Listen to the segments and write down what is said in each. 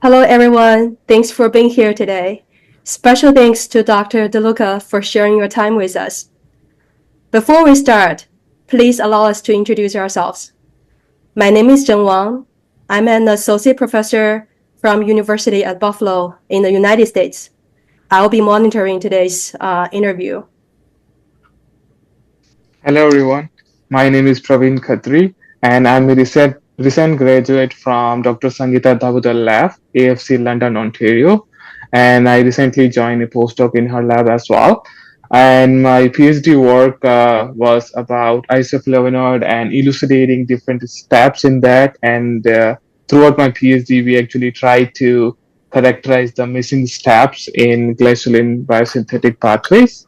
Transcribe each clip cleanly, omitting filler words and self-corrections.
Hello, everyone. Thanks for being here today. Special thanks to Dr. DeLuca for sharing your time with us. Before we start, please allow us to introduce ourselves. My name is Zheng Wang. I'm an associate professor from University at Buffalo in the United States. I'll be monitoring today's interview. Hello everyone, my name is Praveen Khatri and I'm a recent graduate from Dr. Sangeeta Dabudal Lab, AFC London, Ontario. And I recently joined a postdoc in her lab as well. And my PhD work was about isoflavonoid and elucidating different steps in that. And throughout my PhD, we actually tried to characterize the missing steps in glycerol biosynthetic pathways.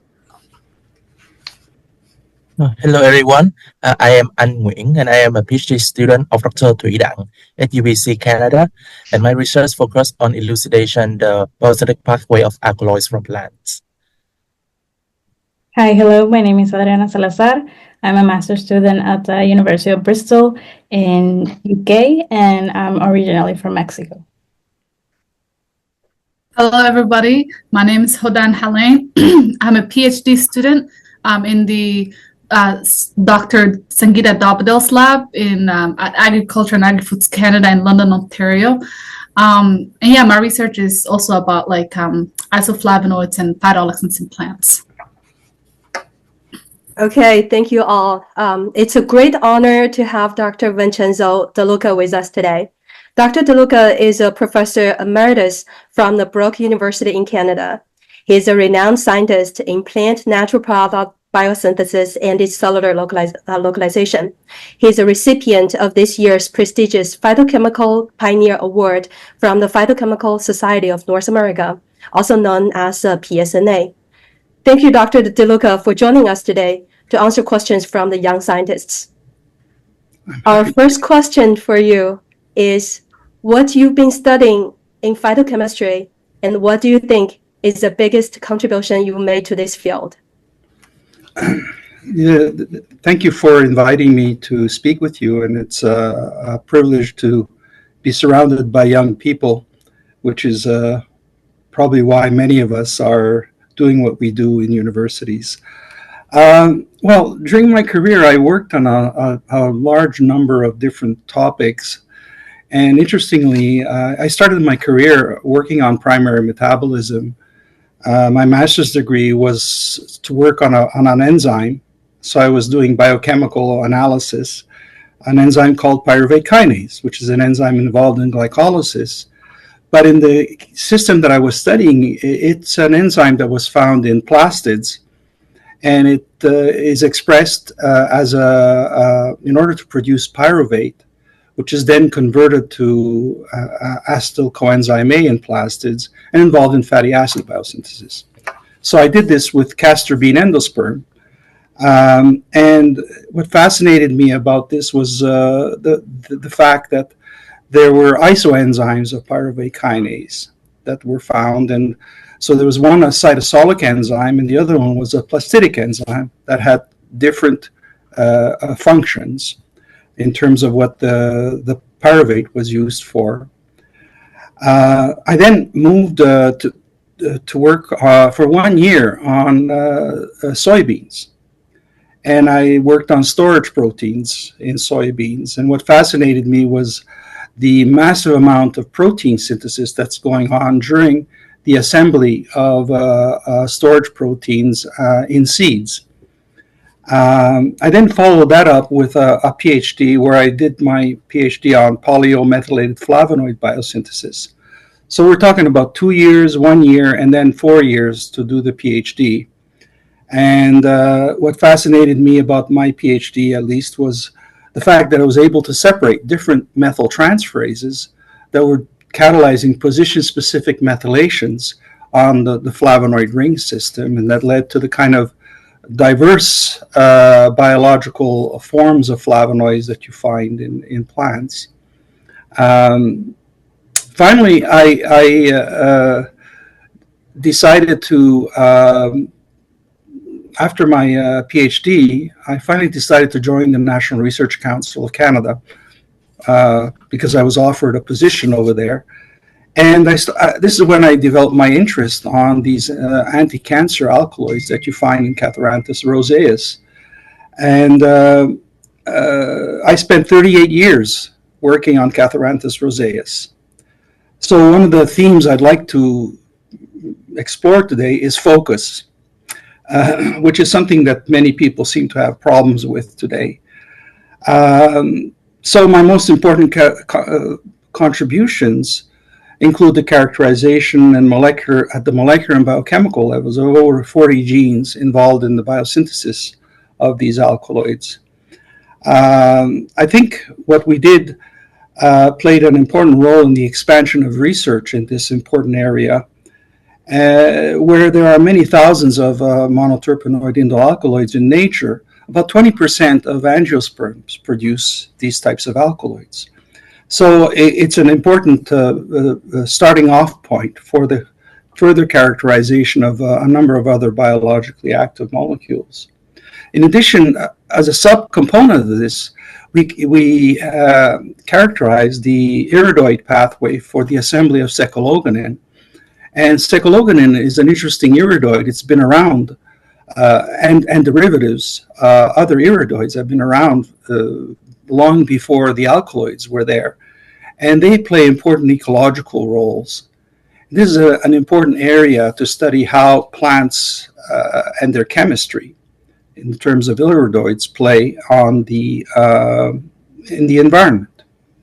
Hello everyone, I am Anh Nguyễn and I am a PhD student of Dr. Thủy Đặng at UBC Canada, and my research focused on elucidation the parasitic pathway of alkaloids from plants. Hi, hello, my name is Adriana Salazar. I'm a master's student at the University of Bristol in UK, and I'm originally from Mexico. Hello, everybody. My name is Hodan Halain. I'm a PhD student in the Dr. Sangeeta Dabadal's lab at Agriculture and Agri-Foods Canada in London, Ontario. And yeah, my research is also about isoflavonoids and phytoalexins in plants. Okay, thank you all. It's a great honor to have Dr. Vincenzo DeLuca with us today. Dr. DeLuca is a professor emeritus from the Brook University in Canada. He is a renowned scientist in plant natural product biosynthesis and its cellular localization. He is a recipient of this year's prestigious Phytochemical Pioneer Award from the Phytochemical Society of North America, also known as PSNA. Thank you, Dr. DeLuca, for joining us today to answer questions from the young scientists. Our first question for you is, what you've been studying in phytochemistry, and what do you think is the biggest contribution you've made to this field? Yeah, thank you for inviting me to speak with you, and it's a privilege to be surrounded by young people, which is probably why many of us are doing what we do in universities. Well, during my career, I worked on a large number of different topics. And interestingly, I started my career working on primary metabolism. My master's degree was to work on an enzyme. So I was doing biochemical analysis, an enzyme called pyruvate kinase, which is an enzyme involved in glycolysis. But in the system that I was studying, it's an enzyme that was found in plastids, and it is expressed in order to produce pyruvate, which is then converted to acetyl coenzyme A in plastids and involved in fatty acid biosynthesis. So I did this with castor bean endosperm. And what fascinated me about this was the fact that there were isoenzymes of pyruvate kinase that were found. And so there was one a cytosolic enzyme, and the other one was a plastidic enzyme that had different functions in terms of what the pyruvate was used for. I then moved to work for 1 year on soybeans. And I worked on storage proteins in soybeans. And what fascinated me was the massive amount of protein synthesis that's going on during the assembly of storage proteins in seeds. I then followed that up with a PhD where I did my PhD on polyomethylated flavonoid biosynthesis. So we're talking about 2 years, 1 year, and then 4 years to do the PhD. And what fascinated me about my PhD, at least, was the fact that I was able to separate different methyltransferases that were catalyzing position-specific methylations on the flavonoid ring system, and that led to the kind of diverse biological forms of flavonoids that you find in plants. Finally, I decided to, after my PhD, I finally decided to join the National Research Council of Canada because I was offered a position over there. And this is when I developed my interest on these anti-cancer alkaloids that you find in Catharanthus roseus. And I spent 38 years working on Catharanthus roseus. So one of the themes I'd like to explore today is focus, which is something that many people seem to have problems with today. So my most important contributions include the characterization and at the molecular and biochemical levels of over 40 genes involved in the biosynthesis of these alkaloids. I think what we did played an important role in the expansion of research in this important area, where there are many thousands of monoterpenoid indole-alkaloids in nature. About 20% of angiosperms produce these types of alkaloids. So it's an important starting off point for the further characterization of a number of other biologically active molecules. In addition, as a subcomponent of this, we characterize the iridoid pathway for the assembly of secologonin. And secologonin is an interesting iridoid. It's been around, and derivatives, other iridoids have been around long before the alkaloids were there. And they play important ecological roles. This is an important area to study how plants and their chemistry, in terms of iridoids, play on in the environment,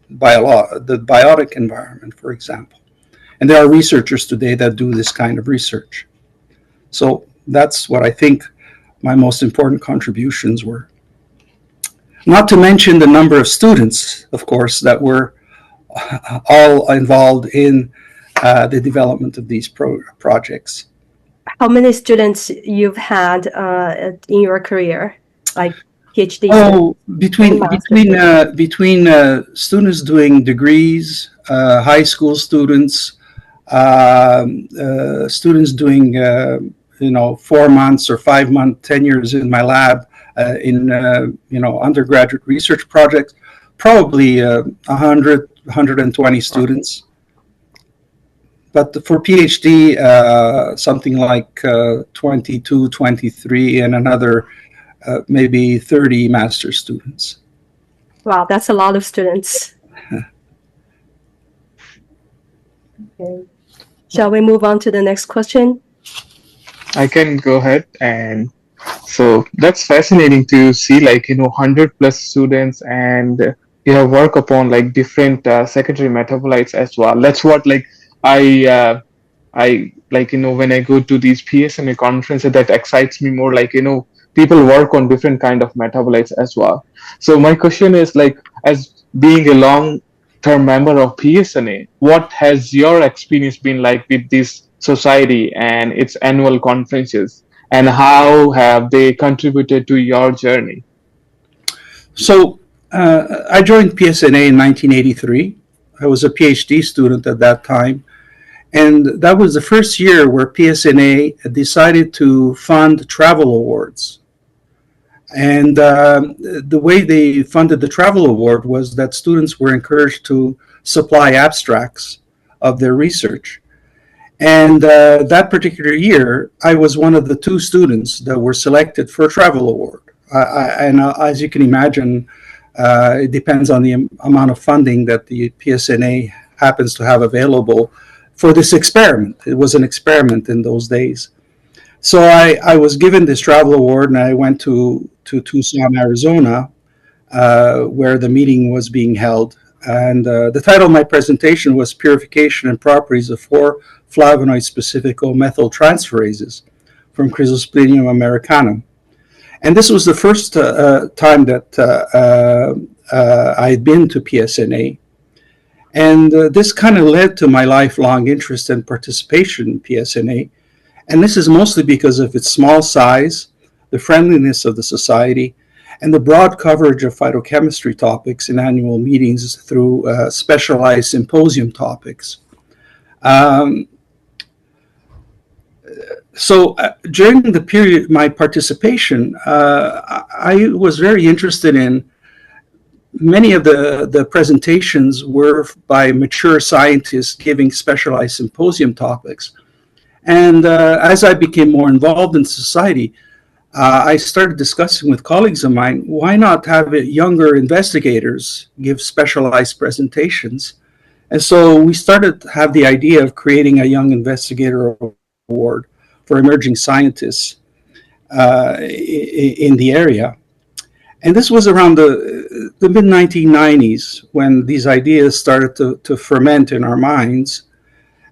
the biotic environment, for example. And there are researchers today that do this kind of research. So that's what I think my most important contributions were. Not to mention the number of students, of course, that were all involved in the development of these projects. How many students you've had in your career, like PhD? Oh, between students doing degrees, high school students, students doing 4 months or 5 month tenures in my lab in undergraduate research projects, probably 100, 120 students. But for PhD, something like 22, 23, and another maybe 30 master students. Wow, that's a lot of students. Okay. Shall we move on to the next question? I can go ahead. And so that's fascinating to see, 100 plus students, and you have work upon different secondary metabolites as well. That's what I when I go to these PSNA conferences, that excites me more. People work on different kind of metabolites as well. So my question is, as being a long-term member of PSNA, what has your experience been like with this society and its annual conferences, and how have they contributed to your journey? So I joined PSNA in 1983. I was a PhD student at that time. And that was the first year where PSNA decided to fund travel awards. And the way they funded the travel award was that students were encouraged to supply abstracts of their research. And that particular year, I was one of the 2 students that were selected for a travel award. And as you can imagine, it depends on the amount of funding that the PSNA happens to have available for this experiment. It was an experiment in those days. So I was given this travel award, and I went to Tucson, Arizona, where the meeting was being held. And the title of my presentation was Purification and Properties of 4 Flavonoid-Specific O-methyltransferases from Chrysosporidium americanum. And this was the first time that I had been to PSNA. And this kind of led to my lifelong interest and participation in PSNA. And this is mostly because of its small size, the friendliness of the society, and the broad coverage of phytochemistry topics in annual meetings through specialized symposium topics. So during the period, my participation, I was very interested in many of the presentations were by mature scientists giving specialized symposium topics. And as I became more involved in society, I started discussing with colleagues of mine, why not have younger investigators give specialized presentations? And so we started to have the idea of creating a Young Investigator Award for emerging scientists in the area. And this was around the mid-1990s when these ideas started to ferment in our minds.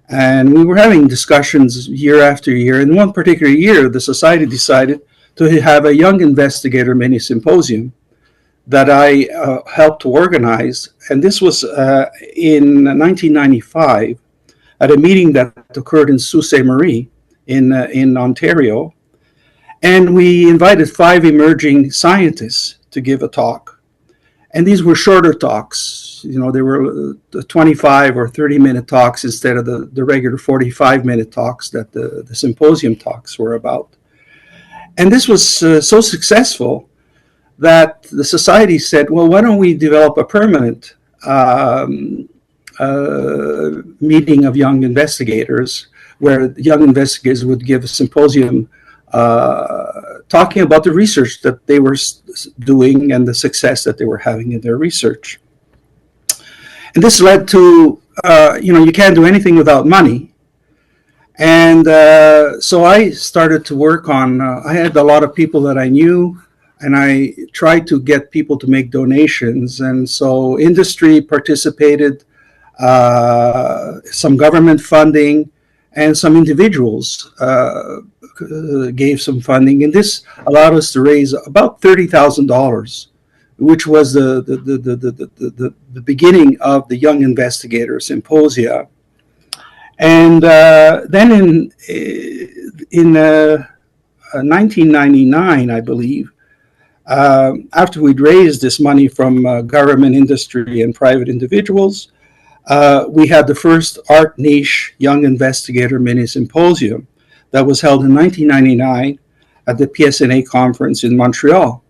And we were having discussions year after year. In one particular year, the society decided to have a Young Investigator mini symposium that I helped to organize. And this was in 1995 at a meeting that occurred in Sault Ste. Marie in Ontario. And we invited 5 emerging scientists to give a talk. And these were shorter talks. You know, they were 25 or 30-minute talks instead of the regular 45-minute talks that the symposium talks were about. And this was so successful that the society said, well, why don't we develop a permanent meeting of young investigators where young investigators would give a symposium talking about the research that they were doing and the success that they were having in their research. And this led to, you can't do anything without money. And so I started to work on, I had a lot of people that I knew, and I tried to get people to make donations. And so industry participated, some government funding, and some individuals gave some funding. And this allowed us to raise about $30,000, which was the beginning of the Young Investigator Symposia. And then in 1999, I believe, after we'd raised this money from government, industry, and private individuals, we had the first Art Niche Young Investigator Mini Symposium that was held in 1999 at the PSNA conference in Montreal.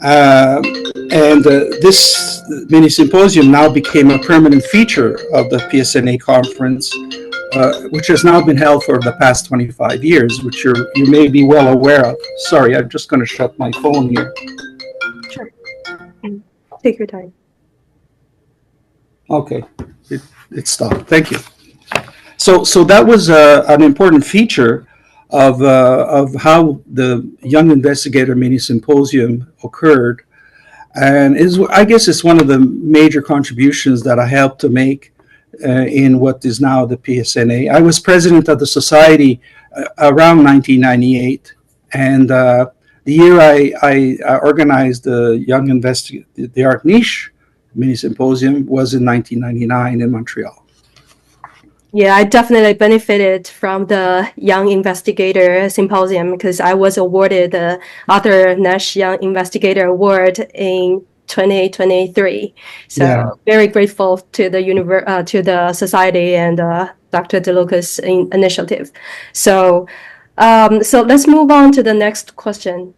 And this mini symposium now became a permanent feature of the PSNA conference, which has now been held for the past 25 years, which you may be well aware of. Sorry, I'm just going to shut my phone here. Sure. Take your time. Okay, it stopped. Thank you. So that was an important feature of how the Young Investigator Mini Symposium occurred. And I guess it's one of the major contributions that I helped to make in what is now the PSNA. I was president of the society around 1998. And the year I organized the Young Investigator, the Art Niche Mini Symposium was in 1999 in Montreal. Yeah, I definitely benefited from the Young Investigator Symposium because I was awarded the Arthur Nash Young Investigator Award in 2023. So Yeah. very grateful to the society and Dr. DeLuca's initiative. So let's move on to the next question.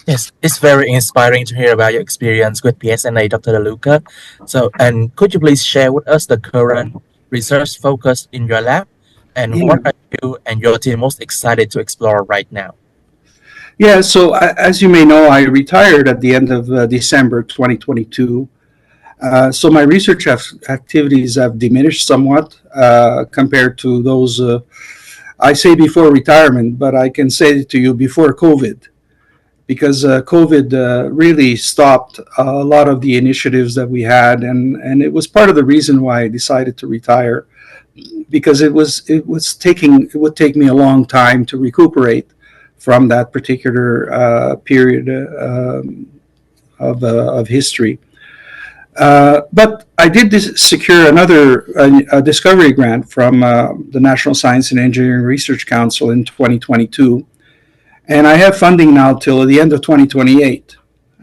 Yes, it's very inspiring to hear about your experience with PSNA, Dr. DeLuca. So, and could you please share with us the current research focus in your lab, and Yeah. what are you and your team most excited to explore right now? Yeah, so as you may know, I retired at the end of December 2022. So my research activities have diminished somewhat compared to those, I say before retirement, but I can say to you before COVID, because COVID really stopped a lot of the initiatives that we had, and it was part of the reason why I decided to retire, because it would take me a long time to recuperate from that particular period of history. But I did secure another discovery grant from the National Science and Engineering Research Council in 2022. And I have funding now till the end of 2028.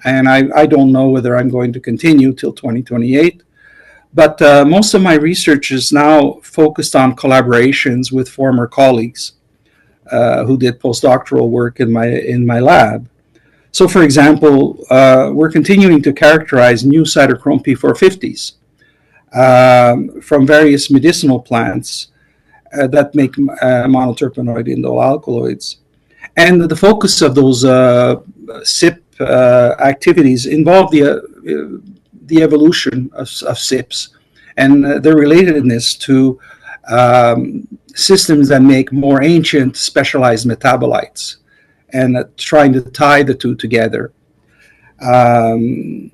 And I don't know whether I'm going to continue till 2028. But most of my research is now focused on collaborations with former colleagues who did postdoctoral work in my lab. So, for example, we're continuing to characterize new cytochrome P450s from various medicinal plants that make monoterpenoid indole alkaloids. And the focus of those CYP activities involve the evolution of CYPs and their relatedness to systems that make more ancient specialized metabolites, and trying to tie the two together. And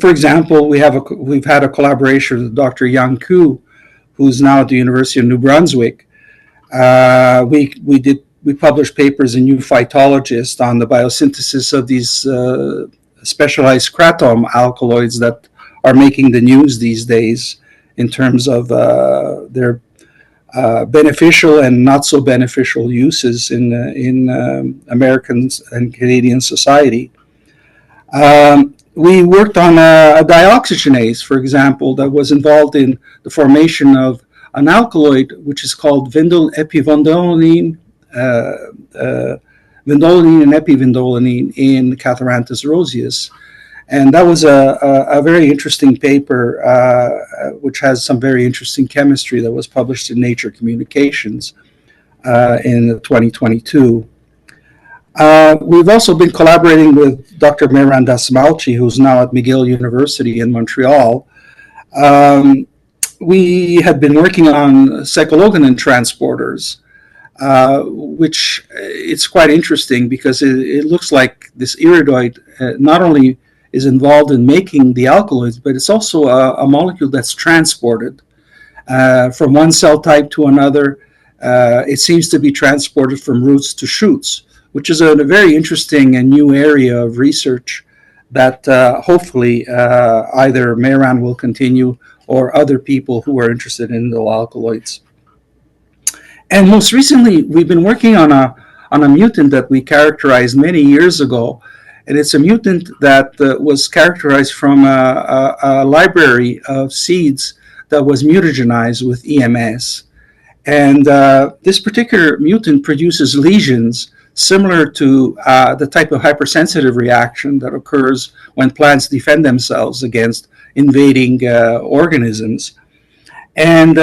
for example, we've had a collaboration with Dr. Yang Ku, who's now at the University of New Brunswick. We published papers in New Phytologist on the biosynthesis of these specialized kratom alkaloids that are making the news these days in terms of their beneficial and not so beneficial uses in American and Canadian society. We worked on a dioxygenase, for example, that was involved in the formation of an alkaloid which is called epivindoline, vindoline and epivindoline in Catharanthus roseus. And that was a very interesting paper, which has some very interesting chemistry, that was published in Nature Communications in 2022. We've also been collaborating with Dr. Mehran Dasmalchi, who's now at McGill University in Montreal. We had been working on cyclogonin transporters, which it's quite interesting because it looks like this iridoid not only is involved in making the alkaloids, but it's also a molecule that's transported from one cell type to another. It seems to be transported from roots to shoots, which is a very interesting and new area of research that hopefully either Mehran will continue or other people who are interested in the alkaloids. And most recently, we've been working on a mutant that we characterized many years ago. And it's a mutant that was characterized from a library of seeds that was mutagenized with EMS. And this particular mutant produces lesions similar to the type of hypersensitive reaction that occurs when plants defend themselves against invading organisms. And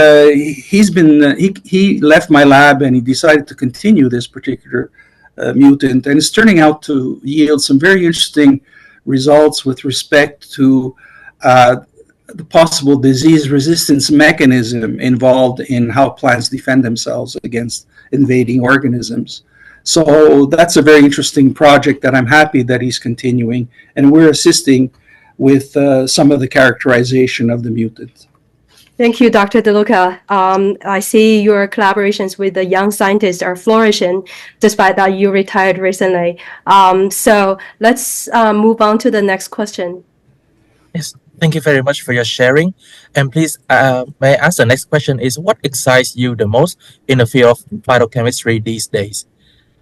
he left my lab and he decided to continue this particular mutant, and it's turning out to yield some very interesting results with respect to the possible disease resistance mechanism involved in how plants defend themselves against invading organisms. So that's a very interesting project that I'm happy that he's continuing, and we're assisting with some of the characterization of the mutant. Thank you, Dr. DeLuca. I see your collaborations with the young scientists are flourishing, despite that you retired recently. So let's move on to the next question. Yes, thank you very much for your sharing. And please, may I ask the next question is, what excites you the most in the field of phytochemistry these days?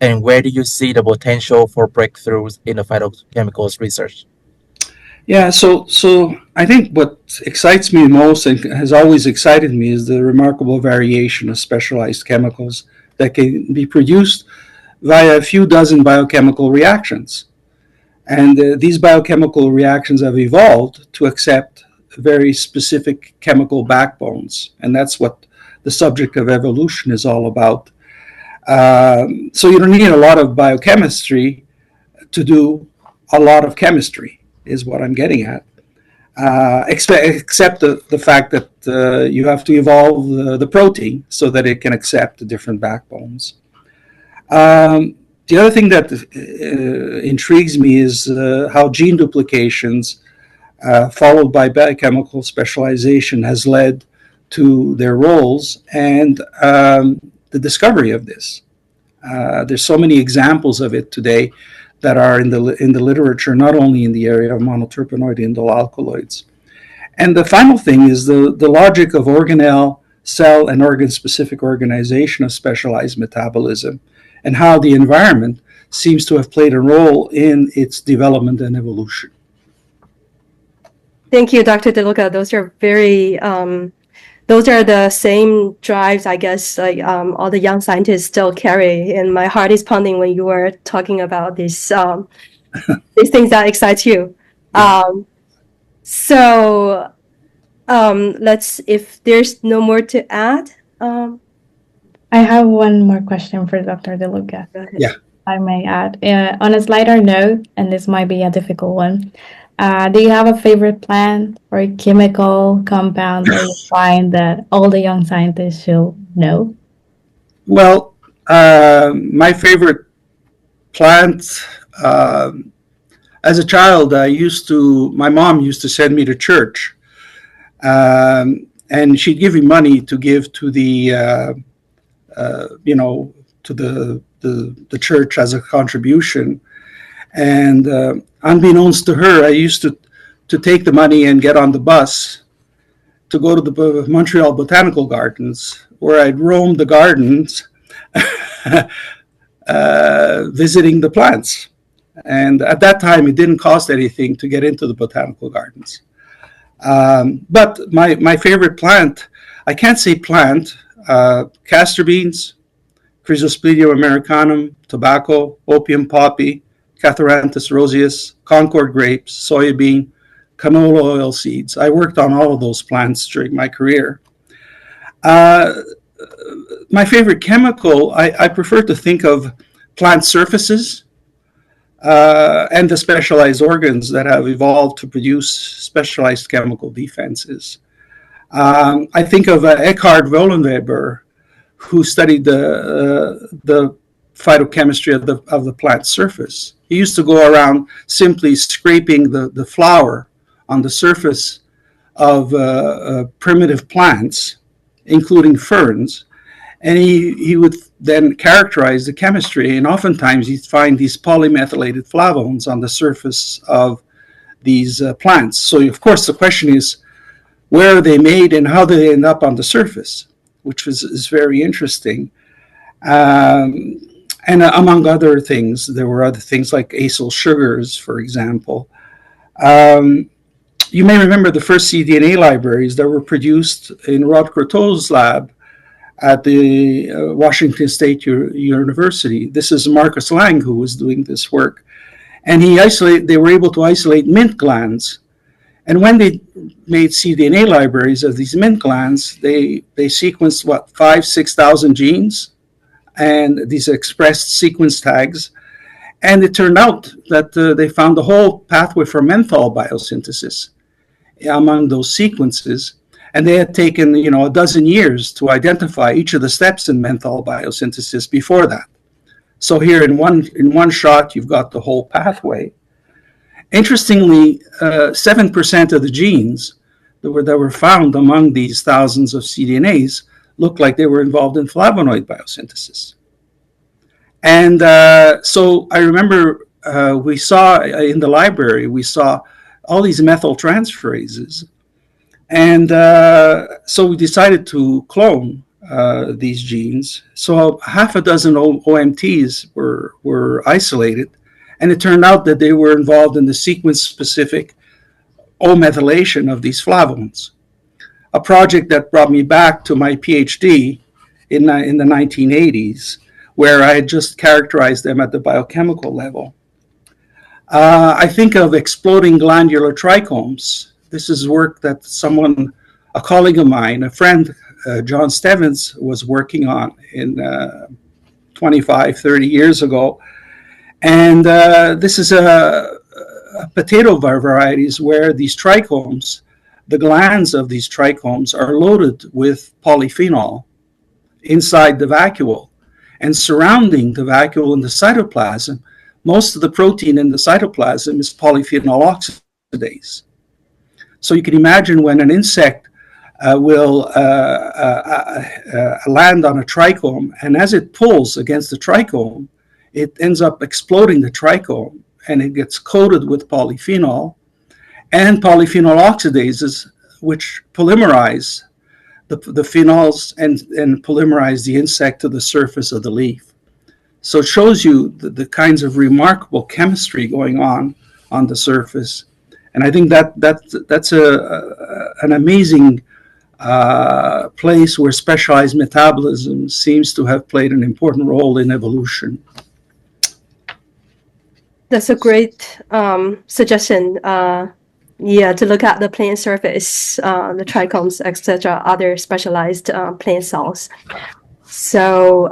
And where do you see the potential for breakthroughs in the phytochemicals research? Yeah, so I think what excites me most and has always excited me is the remarkable variation of specialized chemicals that can be produced via a few dozen biochemical reactions. And these biochemical reactions have evolved to accept very specific chemical backbones. And that's what the subject of evolution is all about. So you don't need a lot of biochemistry to do a lot of chemistry, is what I'm getting at. Except the fact that you have to evolve the protein so that it can accept the different backbones. The other thing that intrigues me is how gene duplications followed by biochemical specialization has led to their roles and the discovery of this. There's so many examples of it today that are in the literature, not only in the area of monoterpenoid indole alkaloids. And the final thing is the logic of organelle, cell, and organ-specific organization of specialized metabolism, and how the environment seems to have played a role in its development and evolution. Thank you, Dr. DeLuca. Those are very those are the same drives, I guess, like all the young scientists still carry. And my heart is pounding when you were talking about these things that excite you. So if there's no more to add, I have one more question for Dr. De Luca. go ahead. Yeah. I may add. On a lighter note, and this might be a difficult one, do you have a favorite plant or a chemical compound that you find that all the young scientists should know? Well, my favorite plant, as a child, my mom used to send me to church, and she'd give me money to give to the, to the church as a contribution. And unbeknownst to her, I used to take the money and get on the bus to go to the Montreal Botanical Gardens, where I'd roam the gardens visiting the plants. And at that time, it didn't cost anything to get into the botanical gardens. But my favorite plant, I can't say plant, castor beans, Chrysosporidium americanum, tobacco, opium poppy, Catharanthus roseus, Concord grapes, soybean, canola oil seeds. I worked on all of those plants during my career. My favorite chemical, I prefer to think of plant surfaces and the specialized organs that have evolved to produce specialized chemical defenses. I think of Eckhard Wollenweber, who studied the phytochemistry of the plant surface. He used to go around simply scraping the flour on the surface of primitive plants, including ferns, and he would then characterize the chemistry, and oftentimes you'd find these polymethylated flavones on the surface of these plants. So of course the question is, where are they made and how do they end up on the surface, which is very interesting. And among other things, there were other things like acyl sugars, for example. You may remember the first cDNA libraries that were produced in Rod Croteau's lab at the Washington State University. This is Marcus Lang who was doing this work. And they were able to isolate mint glands. And when they made cDNA libraries of these mint glands, they sequenced, 6,000 genes, and these expressed sequence tags. And it turned out that they found the whole pathway for menthol biosynthesis among those sequences. And they had taken, a dozen years to identify each of the steps in menthol biosynthesis before that. So here in one shot, you've got the whole pathway. Interestingly, 7% of the genes that were found among these thousands of cDNAs looked like they were involved in flavonoid biosynthesis. And so I remember we saw in the library, we saw all these methyl transferases. And so we decided to clone these genes. So half a dozen OMTs were isolated. And it turned out that they were involved in the sequence-specific O-methylation of these flavones, a project that brought me back to my PhD in the 1980s, where I had just characterized them at the biochemical level. I think of exploding glandular trichomes. This is work that a colleague of mine, a friend, John Stevens, was working on in 25, 30 years ago. And this is a potato varieties where these trichomes, the glands of these trichomes are loaded with polyphenol inside the vacuole. And surrounding the vacuole in the cytoplasm, most of the protein in the cytoplasm is polyphenol oxidase. So you can imagine when an insect will land on a trichome, and as it pulls against the trichome, it ends up exploding the trichome, and it gets coated with polyphenol and polyphenol oxidases, which polymerize the phenols and polymerize the insect to the surface of the leaf. So it shows you the kinds of remarkable chemistry going on the surface. And I think that's an amazing place where specialized metabolism seems to have played an important role in evolution. That's a great suggestion. Yeah, to look at the plant surface, the trichomes, etc., other specialized plant cells. So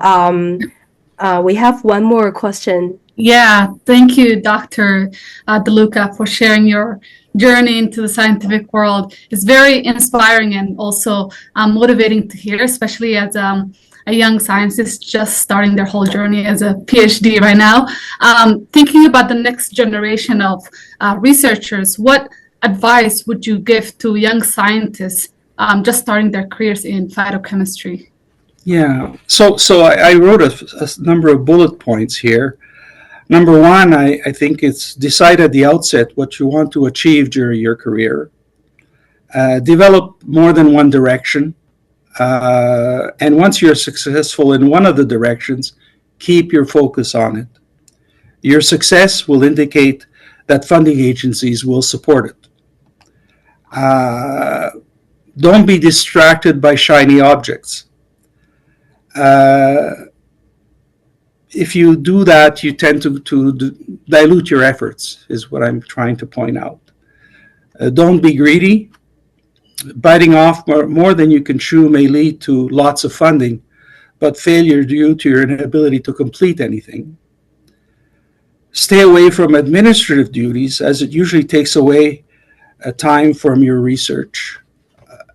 we have one more question. Yeah, thank you, Dr. DeLuca, for sharing your journey into the scientific world. It's very inspiring and also motivating to hear, especially as a young scientist just starting their whole journey as a PhD right now. Thinking about the next generation of researchers, what advice would you give to young scientists just starting their careers in phytochemistry? Yeah, so I wrote a number of bullet points here. Number one, I think it's decide at the outset what you want to achieve during your career. Develop more than one direction. And once you're successful in one of the directions, keep your focus on it. Your success will indicate that funding agencies will support it. Don't be distracted by shiny objects. If you do that, you tend to dilute your efforts, is what I'm trying to point out. Don't be greedy. Biting off more than you can chew may lead to lots of funding, but failure due to your inability to complete anything. Stay away from administrative duties, as it usually takes away time from your research.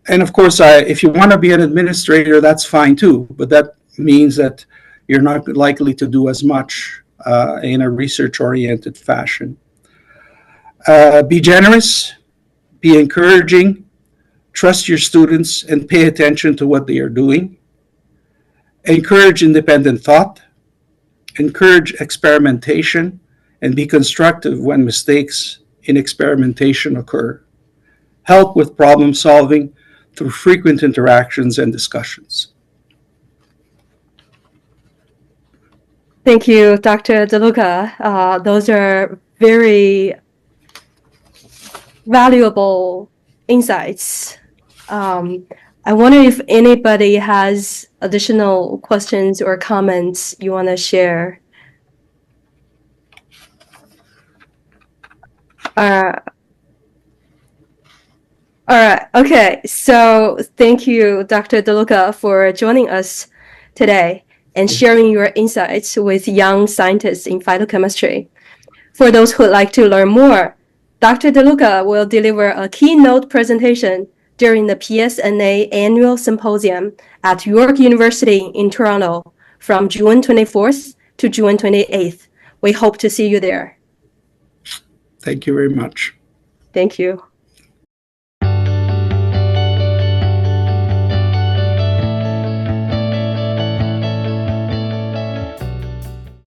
And of course, if you want to be an administrator, that's fine too, but that means that you're not likely to do as much in a research-oriented fashion. Be generous, be encouraging, trust your students, and pay attention to what they are doing. Encourage independent thought, encourage experimentation, and be constructive when mistakes in experimentation occur. Help with problem solving through frequent interactions and discussions. Thank you, Dr. DeLuca. Those are very valuable insights. I wonder if anybody has additional questions or comments you want to share. All right. Okay. So thank you, Dr. DeLuca, for joining us today and sharing your insights with young scientists in phytochemistry. For those who would like to learn more, Dr. DeLuca will deliver a keynote presentation during the PSNA annual symposium at York University in Toronto from June 24th to June 28th. We hope to see you there. Thank you very much. Thank you.